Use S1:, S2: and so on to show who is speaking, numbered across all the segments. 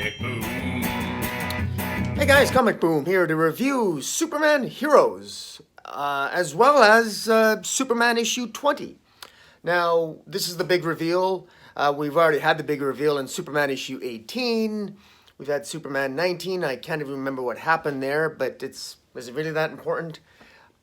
S1: Comic Boom.
S2: Hey guys, Comic Boom here to review Superman Heroes, as well as Superman issue 20. Now, this is the big reveal. We've already had the big reveal in Superman issue 18. We've had Superman 19. I can't even remember what happened there, but is it really that important?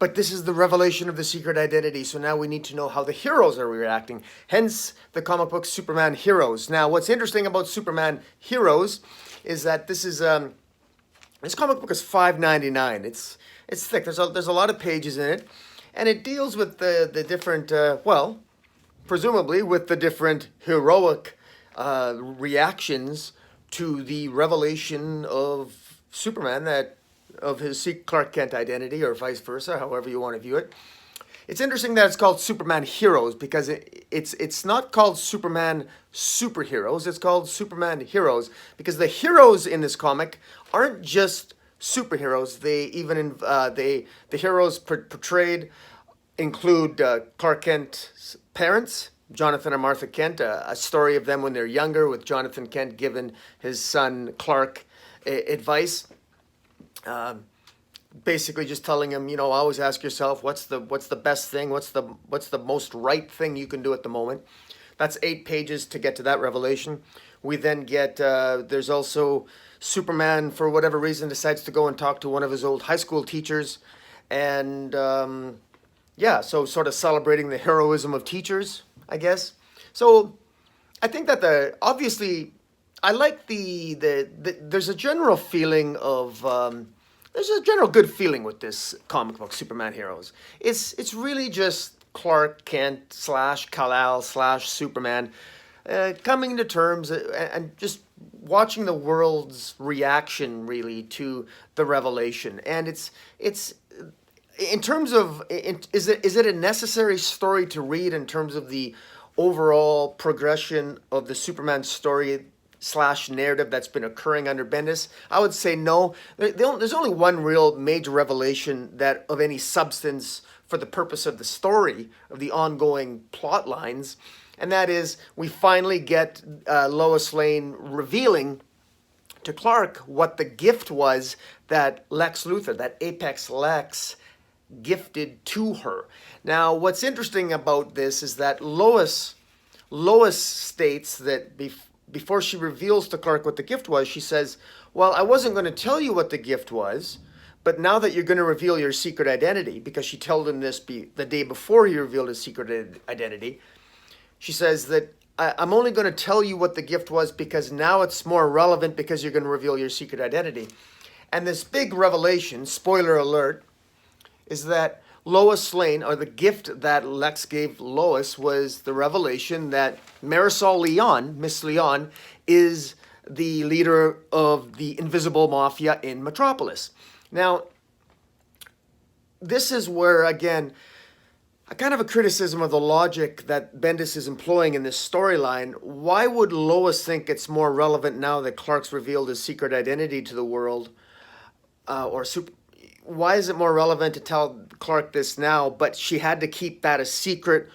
S2: But this is the revelation of the secret identity, so now we need to know how the heroes are reacting. Hence, the comic book Superman Heroes. Now, what's interesting about Superman Heroes is that this comic book is $5.99. It's thick. There's a lot of pages in it, and it deals with the different presumably with the different heroic reactions to the revelation of Superman of his Clark Kent identity, or vice versa, however you want to view it. It's interesting that it's called Superman Heroes because it's not called Superman Superheroes. It's called Superman Heroes because the heroes in this comic aren't just superheroes. The heroes portrayed include Clark Kent's parents, Jonathan and Martha Kent. A story of them when they're younger, with Jonathan Kent giving his son Clark advice. Basically just telling him, always ask yourself what's the best thing, what's the most right thing you can do at the moment. That's 8 pages to get to that revelation. We then get there's also Superman, for whatever reason, decides to go and talk to one of his old high school teachers, and so sort of celebrating the heroism of teachers, I guess. So I think that obviously I like there's a general feeling of there's a general good feeling with this comic book, Superman Heroes. It's really just Clark Kent / Kal-El / Superman coming to terms and just watching the world's reaction really to the revelation. And it's in terms of is it a necessary story to read in terms of the overall progression of the Superman story / narrative that's been occurring under Bendis? I would say no. There's only one real major revelation that of any substance for the purpose of the story, of the ongoing plot lines, and that is we finally get Lois Lane revealing to Clark what the gift was that Lex Luthor, that Apex Lex, gifted to her. Now, what's interesting about this is that Lois states that before she reveals to Clark what the gift was, she says, well, I wasn't going to tell you what the gift was, but now that you're going to reveal your secret identity, because she told him this the day before he revealed his secret identity, she says that I'm only going to tell you what the gift was because now it's more relevant because you're going to reveal your secret identity. And this big revelation, spoiler alert, is that Lois Lane, or the gift that Lex gave Lois, was the revelation that Marisol Leon, Miss Leon, is the leader of the Invisible Mafia in Metropolis. Now, this is where, again, a kind of a criticism of the logic that Bendis is employing in this storyline. Why would Lois think it's more relevant now that Clark's revealed his secret identity to the world, why is it more relevant to tell Clark this now, but she had to keep that a secret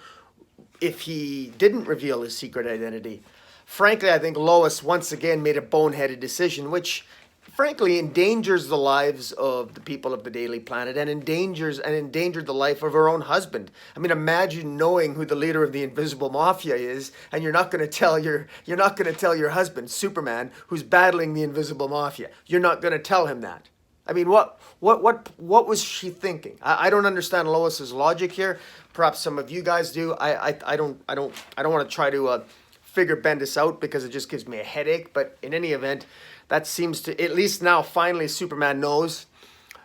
S2: if he didn't reveal his secret identity? Frankly, I think Lois once again made a boneheaded decision, which frankly endangers the lives of the people of the Daily Planet and endangered the life of her own husband. I mean, imagine knowing who the leader of the Invisible Mafia is, and you're not going to tell your husband, Superman, who's battling the Invisible Mafia. You're not going to tell him that. I mean, what was she thinking? I don't understand Lois's logic here. Perhaps some of you guys do. I don't want to try to figure Bendis out because it just gives me a headache. But in any event, that seems to, at least now, finally Superman knows.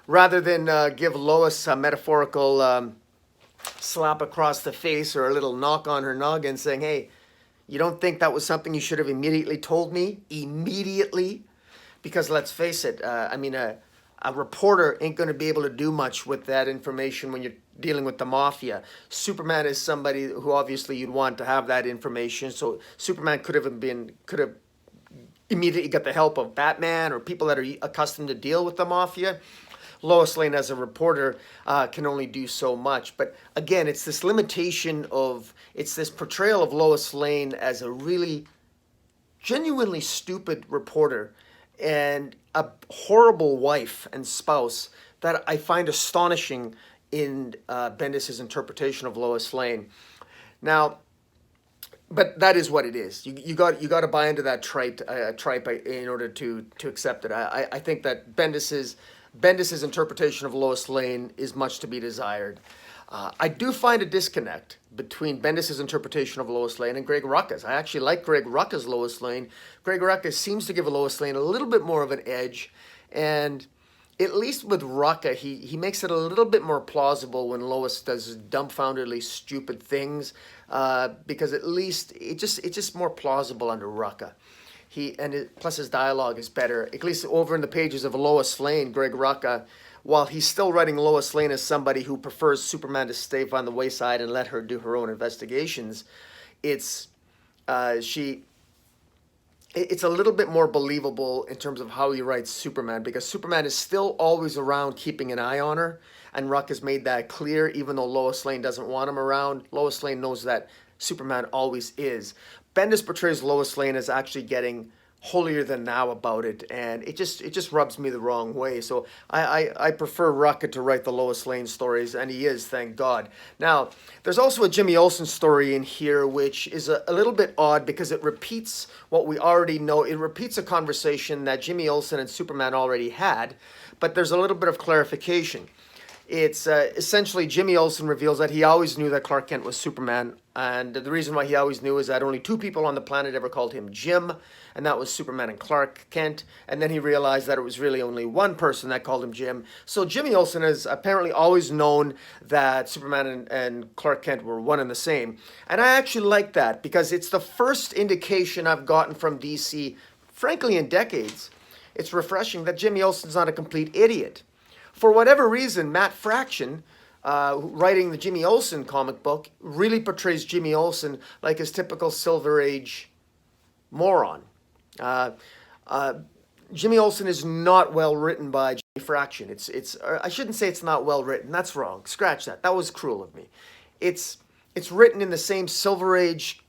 S2: Rather than give Lois a metaphorical slap across the face or a little knock on her noggin saying, hey, you don't think that was something you should have immediately told me? Immediately? Because let's face it, a reporter ain't going to be able to do much with that information when you're dealing with the mafia. Superman is somebody who obviously you'd want to have that information. So Superman could have immediately got the help of Batman or people that are accustomed to deal with the mafia. Lois Lane as a reporter can only do so much. But again, it's this portrayal of Lois Lane as a really genuinely stupid reporter and a horrible wife and spouse that I find astonishing in Bendis's interpretation of Lois Lane. Now, but that is what it is. You got to buy into that tripe in order to accept it. I think that Bendis's interpretation of Lois Lane is much to be desired. I do find a disconnect between Bendis's interpretation of Lois Lane and Greg Rucka's. I actually like Greg Rucka's Lois Lane. Greg Rucka seems to give Lois Lane a little bit more of an edge, and at least with Rucka, he makes it a little bit more plausible when Lois does dumbfoundedly stupid things, because at least it's just more plausible under Rucka. Plus his dialogue is better. At least over in the pages of Lois Lane, Greg Rucka, while he's still writing Lois Lane as somebody who prefers Superman to stay on the wayside and let her do her own investigations, it's she it's a little bit more believable in terms of how he writes Superman, because Superman is still always around keeping an eye on her, and Ruck has made that clear. Even though Lois Lane doesn't want him around, Lois Lane knows that Superman always is. Bendis portrays Lois Lane as actually getting holier than thou about it, and it just rubs me the wrong way. So I prefer Rucka to write the Lois Lane stories, and he is, thank God. Now, there's also a Jimmy Olsen story in here, which is a little bit odd because it repeats what we already know. It repeats a conversation that Jimmy Olsen and Superman already had, but there's a little bit of clarification. It's essentially Jimmy Olsen reveals that he always knew that Clark Kent was Superman, and the reason why he always knew is that only two people on the planet ever called him Jim, and that was Superman and Clark Kent. And then he realized that it was really only one person that called him Jim. So Jimmy Olsen has apparently always known that Superman and Clark Kent were one and the same. And I actually like that because it's the first indication I've gotten from DC, frankly, in decades. It's refreshing that Jimmy Olsen's not a complete idiot. For whatever reason, Matt Fraction, writing the Jimmy Olsen comic book, really portrays Jimmy Olsen like his typical Silver Age moron. Jimmy Olsen is not well written by Jimmy Fraction. I shouldn't say it's not well written. That's wrong. Scratch that. That was cruel of me. It's written in the same Silver Age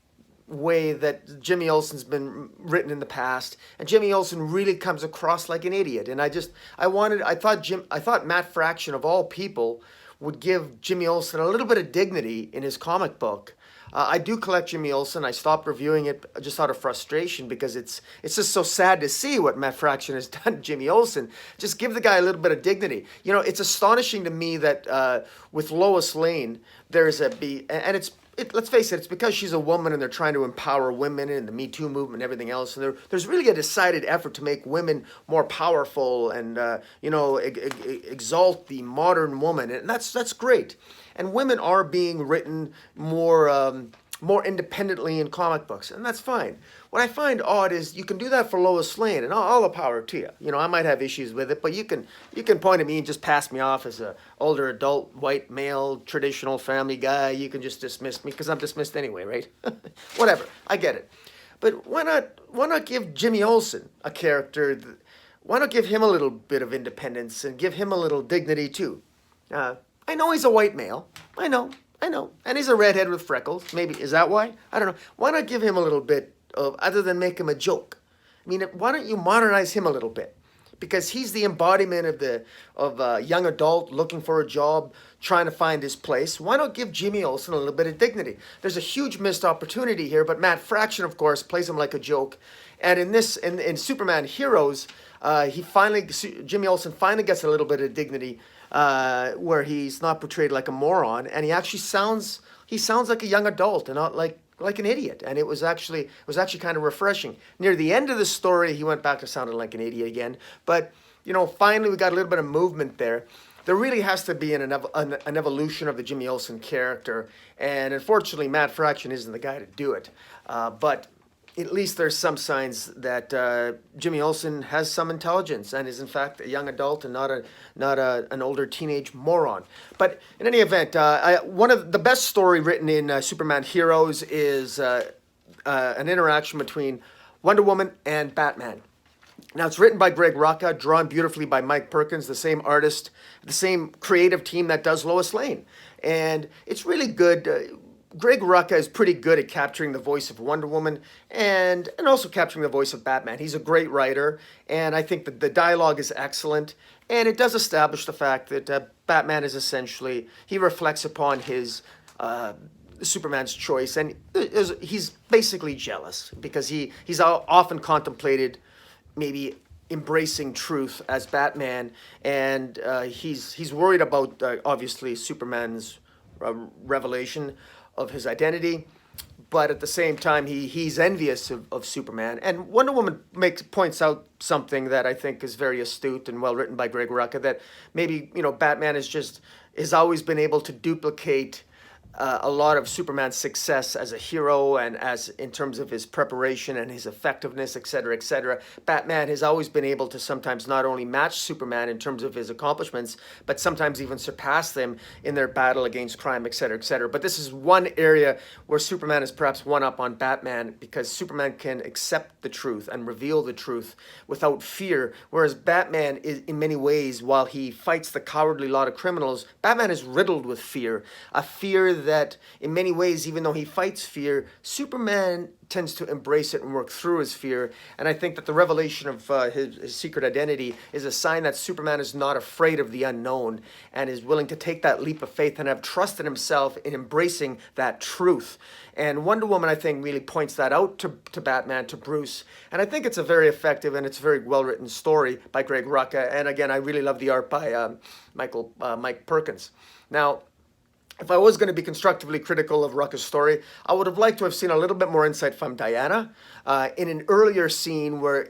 S2: way that Jimmy Olsen's been written in the past, and Jimmy Olsen really comes across like an idiot. And I thought Matt Fraction of all people would give Jimmy Olsen a little bit of dignity in his comic book. I do collect Jimmy Olsen. I stopped reviewing it just out of frustration because it's just so sad to see what Matt Fraction has done to Jimmy Olsen. Just give the guy a little bit of dignity. You know, it's astonishing to me that with Lois Lane, let's face it, it's because she's a woman and they're trying to empower women and the Me Too movement and everything else. And there's really a decided effort to make women more powerful and, exalt the modern woman. And that's great. And women are being written more independently in comic books, and that's fine. What I find odd is you can do that for Lois Lane, and all the power to you. You know, I might have issues with it, but you can point at me and just pass me off as a older adult, white male, traditional family guy. You can just dismiss me because I'm dismissed anyway, right? Whatever, I get it. But why not give Jimmy Olsen a character? Why not give him a little bit of independence and give him a little dignity too? I know he's a white male. I know. And he's a redhead with freckles. Maybe, is that why? I don't know. Why not give him a little bit of, other than make him a joke? I mean, why don't you modernize him a little bit? Because he's the embodiment of a young adult looking for a job, trying to find his place. Why not give Jimmy Olsen a little bit of dignity? There's a huge missed opportunity here, but Matt Fraction, of course, plays him like a joke. And in Superman Heroes, Jimmy Olsen finally gets a little bit of dignity, where he's not portrayed like a moron, and he sounds like a young adult and not like an idiot. And it was actually kind of refreshing. Near the end of the story, he went back to sounding like an idiot again. But finally we got a little bit of movement there. There really has to be an evolution of the Jimmy Olsen character, and unfortunately Matt Fraction isn't the guy to do it. But at least there's some signs that Jimmy Olsen has some intelligence and is in fact a young adult and not an older teenage moron. But in any event, one of the best story written in Superman Heroes is an interaction between Wonder Woman and Batman. Now, it's written by Greg Rucka, drawn beautifully by Mike Perkins, the same artist, the same creative team that does Lois Lane. And it's really good. Greg Rucka is pretty good at capturing the voice of Wonder Woman and also capturing the voice of Batman. He's a great writer, and I think that the dialogue is excellent, and it does establish the fact that Batman is essentially he reflects upon his Superman's choice, and he's basically jealous because he's often contemplated maybe embracing truth as Batman, and he's worried about obviously Superman's revelation of his identity, but at the same time he's envious of Superman. And Wonder Woman points out something that I think is very astute and well written by Greg Rucka, that maybe Batman has always been able to duplicate a lot of Superman's success as a hero and as in terms of his preparation and his effectiveness, et cetera, et cetera. Batman has always been able to sometimes not only match Superman in terms of his accomplishments, but sometimes even surpass them in their battle against crime, et cetera, et cetera. But this is one area where Superman is perhaps one up on Batman, because Superman can accept the truth and reveal the truth without fear, whereas Batman is, in many ways, while he fights the cowardly lot of criminals, Batman is riddled with fear, a fear that in many ways, even though he fights fear, Superman tends to embrace it and work through his fear. And I think that the revelation of his secret identity is a sign that Superman is not afraid of the unknown and is willing to take that leap of faith and have trust in himself in embracing that truth. And Wonder Woman, I think, really points that out to Batman, to Bruce. And I think it's a very effective and it's a very well-written story by Greg Rucka. And again, I really love the art by Mike Perkins. Now, if I was going to be constructively critical of Rucka's story, I would have liked to have seen a little bit more insight from Diana. In an earlier scene where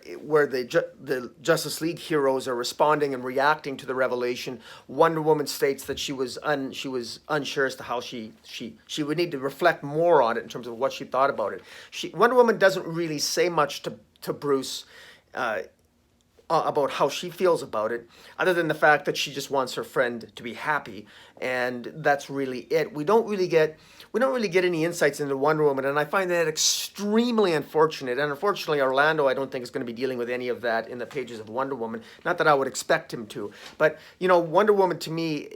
S2: the Justice League heroes are responding and reacting to the revelation, Wonder Woman states that she was unsure as to how she would need to reflect more on it in terms of what she thought about it. Wonder Woman doesn't really say much to Bruce about how she feels about it, other than the fact that she just wants her friend to be happy, and that's really it. We don't really get any insights into Wonder Woman, and I find that extremely unfortunate. And unfortunately, Orlando, I don't think is going to be dealing with any of that in the pages of Wonder Woman. Not that I would expect him to, but Wonder Woman to me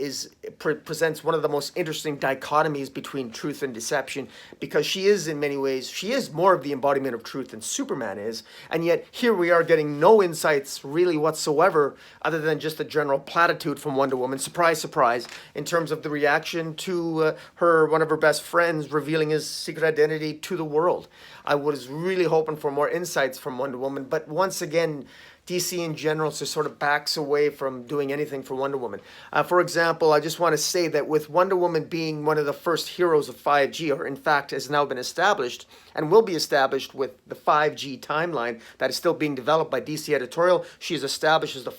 S2: presents one of the most interesting dichotomies between truth and deception, because she is in many ways more of the embodiment of truth than Superman is, and yet here we are getting no insights really whatsoever, other than just a general platitude from Wonder Woman. Surprise, surprise, in terms of the reaction to one of her best friends revealing his secret identity to the world. I was really hoping for more insights from Wonder Woman, but once again, DC in general just sort of backs away from doing anything for Wonder Woman. For example, I just want to say that with Wonder Woman being one of the first heroes of 5G, or in fact has now been established and will be established with the 5G timeline that is still being developed by DC Editorial, she is established as the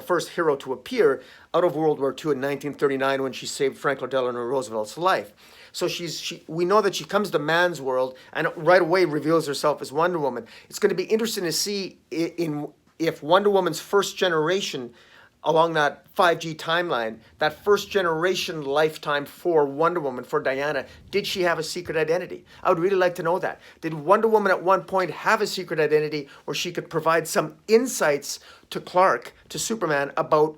S2: first hero to appear out of World War II in 1939 when she saved Franklin Delano Roosevelt's life. So we know that she comes to man's world and right away reveals herself as Wonder Woman. It's going to be interesting to see if Wonder Woman's first generation along that 5G timeline, that first generation lifetime for Wonder Woman, for Diana, did she have a secret identity? I would really like to know that. Did Wonder Woman at one point have a secret identity where she could provide some insights to Clark, to Superman, about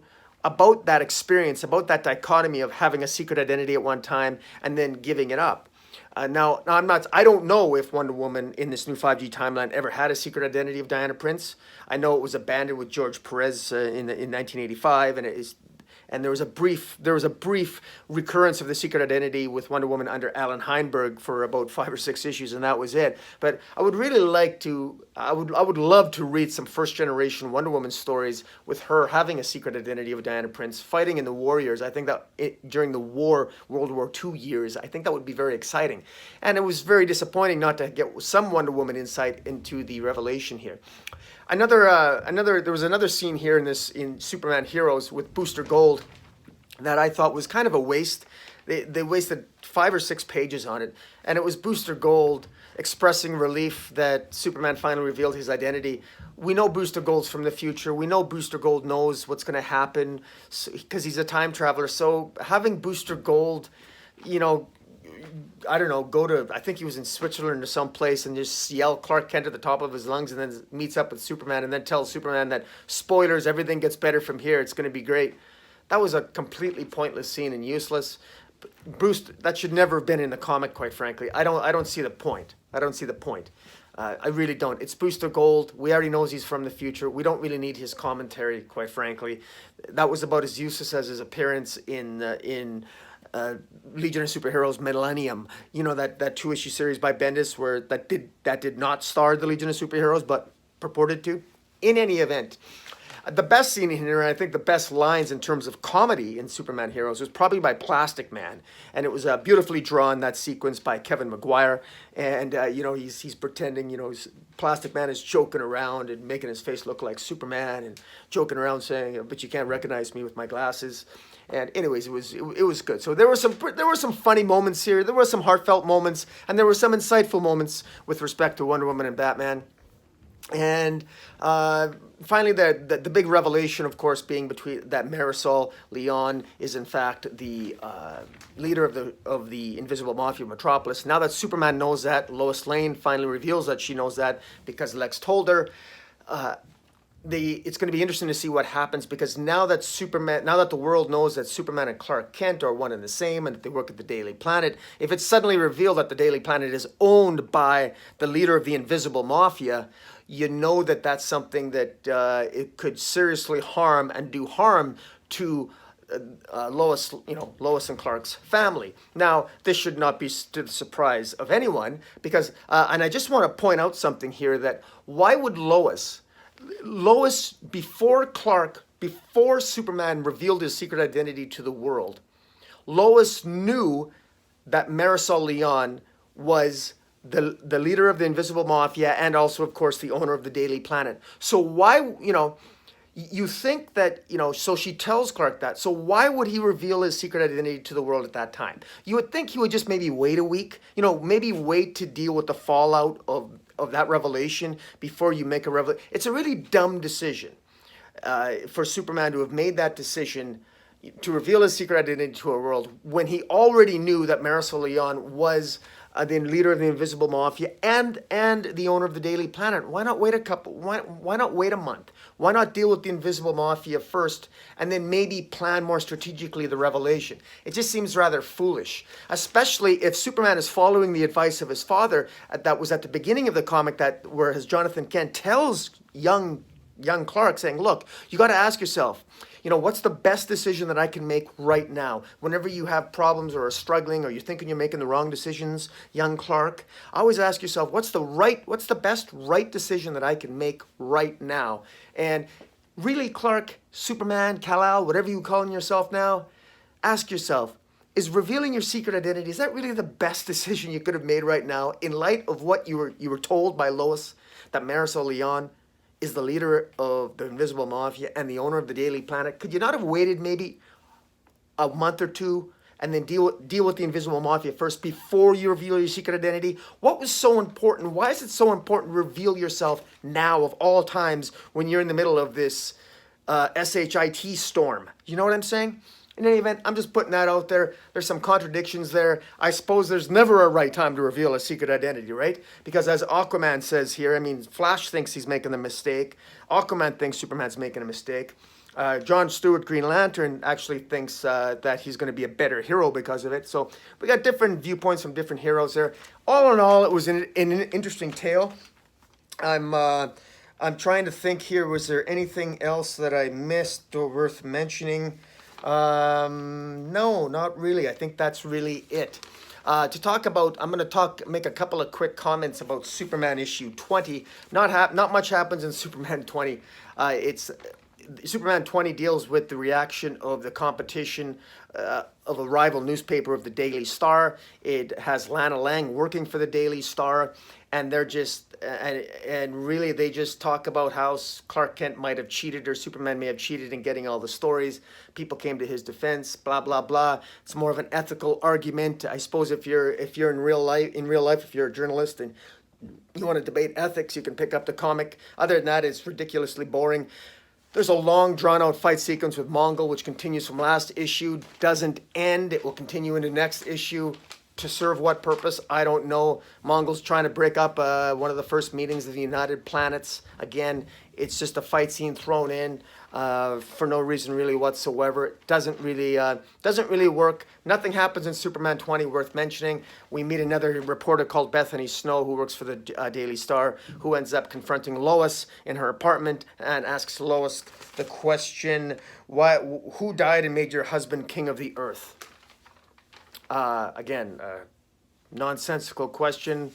S2: that experience, about that dichotomy of having a secret identity at one time and then giving it up? I don't know if Wonder Woman in this new 5G timeline ever had a secret identity of Diana Prince. I know it was abandoned with George Perez in 1985, and there was a brief recurrence of the secret identity with Wonder Woman under Alan Heinberg for about 5 or 6 issues, and that was it. But I would really like to, I would love to read some first generation Wonder Woman stories with her having a secret identity of Diana Prince, fighting in the Warriors. I think that during the World War II years, I think that would be very exciting. And it was very disappointing not to get some Wonder Woman insight into the revelation here. There was another scene here in Superman Heroes with Booster Gold that I thought was kind of a waste. They wasted 5 or 6 pages on it, and it was Booster Gold expressing relief that Superman finally revealed his identity. We know Booster Gold's from the future. We know Booster Gold knows what's going to happen because he's a time traveler. So having Booster Gold, I don't know, I think he was in Switzerland or someplace, and just yell Clark Kent at the top of his lungs, and then meets up with Superman and then tells Superman that, spoilers, everything gets better from here, it's going to be great. That was a completely pointless scene and useless. Bruce, that should never have been in the comic, quite frankly. I don't see the point. I don't see the point. I really don't. It's Booster Gold. We already know he's from the future. We don't really need his commentary, quite frankly. That was about as useless as his appearance in Legion of Superheroes Millennium. You know, that 2-issue series by Bendis where that did not star the Legion of Superheroes, but purported to. In any event, the best scene in here, and I think the best lines in terms of comedy in Superman Heroes, was probably by Plastic Man, and it was beautifully drawn, that sequence, by Kevin Maguire. And you know, he's pretending, you know, Plastic Man is joking around and making his face look like Superman, and joking around saying, "But you can't recognize me with my glasses." And anyways, it was good. So there were some funny moments here. There were some heartfelt moments, and there were some insightful moments with respect to Wonder Woman and Batman. And finally, the big revelation, of course, being between that Marisol Leon is in fact the leader of the Invisible Mafia of Metropolis. Now that Superman knows that, Lois Lane finally reveals that she knows that because Lex told her. It's going to be interesting to see what happens, because now that the world knows that Superman and Clark Kent are one and the same, and that they work at the Daily Planet, if it's suddenly revealed that the Daily Planet is owned by the leader of the Invisible Mafia, you know that that's something that it could seriously harm and do harm to Lois and Clark's family. Now, this should not be to the surprise of anyone, because, and I just want to point out something here, that why would Lois, before Superman revealed his secret identity to the world, Lois knew that Marisol Leon was the leader of the Invisible Mafia, and also, of course, the owner of the Daily Planet. So why, you think that, so she tells Clark that. So why would he reveal his secret identity to the world at that time? You would think he would just maybe wait a week, maybe wait to deal with the fallout of that revelation before you make a revelation. It's a really dumb decision for Superman to have made that decision to reveal his secret identity to a world when he already knew that Marisol Leon was the leader of the Invisible Mafia and the owner of the Daily Planet. Why not wait why not wait a month? Why not deal with the Invisible Mafia first and then maybe plan more strategically the revelation? It just seems rather foolish, especially if Superman is following the advice of his father that was at the beginning of the comic, where his Jonathan Kent tells young Clark, saying, look, you got to ask yourself, what's the best decision that I can make right now? Whenever you have problems or are struggling or you're thinking you're making the wrong decisions, young Clark, always ask yourself, what's the best right decision that I can make right now? And really, Clark, Superman, Kal-El, whatever you calling yourself now, ask yourself, is revealing your secret identity, is that really the best decision you could have made right now in light of what you were told by Lois, that Marisol Leon is the leader of the Invisible Mafia and the owner of the Daily Planet? Could you not have waited maybe a month or two and then deal with the Invisible Mafia first before you reveal your secret identity? What was so important? Why is it so important to reveal yourself now of all times when you're in the middle of this SHIT storm? You know what I'm saying? In any event, I'm just putting that out there. There's some contradictions there. I suppose there's never a right time to reveal a secret identity, right? Because as Aquaman says here, Flash thinks he's making the mistake. Aquaman thinks Superman's making a mistake. John Stewart, Green Lantern, actually thinks that he's going to be a better hero because of it. So we got different viewpoints from different heroes there. All in all, it was an interesting tale. I'm trying to think here. Was there anything else that I missed or worth mentioning? No, not really. I think that's really it. To talk about, I'm going to make a couple of quick comments about Superman issue 20. Not much happens in Superman 20. Superman 20 deals with the reaction of the competition of a rival newspaper of the Daily Star. It has Lana Lang working for the Daily Star, and they're just and really they just talk about how Clark Kent might have cheated or Superman may have cheated in getting all the stories. People came to his defense, blah blah blah. It's more of an ethical argument. I suppose if you're in real life, if you're a journalist and you want to debate ethics, you can pick up the comic. Other than that, it's ridiculously boring. There's a long, drawn-out fight sequence with Mongul, which continues from last issue, doesn't end. It will continue into next issue. To serve what purpose? I don't know. Mongul's trying to break up one of the first meetings of the United Planets. Again, It's just a fight scene thrown in for no reason really whatsoever. It doesn't really work. Nothing happens in Superman 20 worth mentioning. We meet another reporter called Bethany Snow, who works for the Daily Star, who ends up confronting Lois in her apartment and asks Lois the question, who died and made your husband king of the earth? Again, nonsensical question.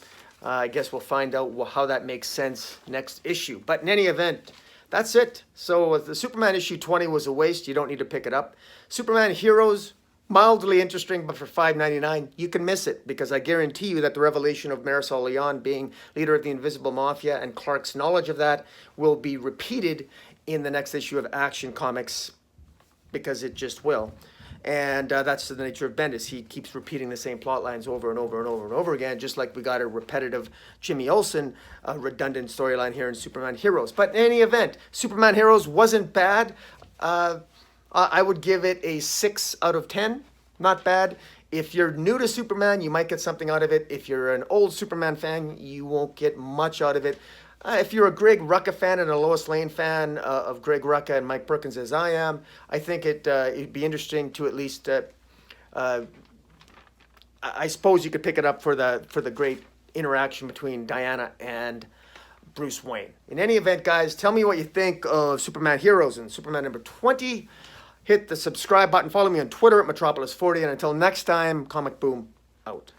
S2: I guess we'll find out how that makes sense next issue. But in any event, that's it. So the Superman issue 20 was a waste. You don't need to pick it up. Superman Heroes, mildly interesting, but for $5.99, you can miss it, because I guarantee you that the revelation of Marisol Leon being leader of the Invisible Mafia and Clark's knowledge of that will be repeated in the next issue of Action Comics, because it just will. And that's the nature of Bendis. He keeps repeating the same plot lines over and over and over and over again, just like we got a repetitive Jimmy Olsen redundant storyline here in Superman Heroes. But in any event, Superman Heroes wasn't bad. I would give it a 6 out of 10. Not bad. If you're new to Superman, you might get something out of it. If you're an old Superman fan, you won't get much out of it. If you're a Greg Rucka fan and a Lois Lane fan of Greg Rucka and Mike Perkins, as I am, I think it'd be interesting to at least. I suppose you could pick it up for the great interaction between Diana and Bruce Wayne. In any event, guys, tell me what you think of Superman Heroes and Superman number 20. Hit the subscribe button. Follow me on Twitter at Metropolis40. And until next time, Comic Boom out.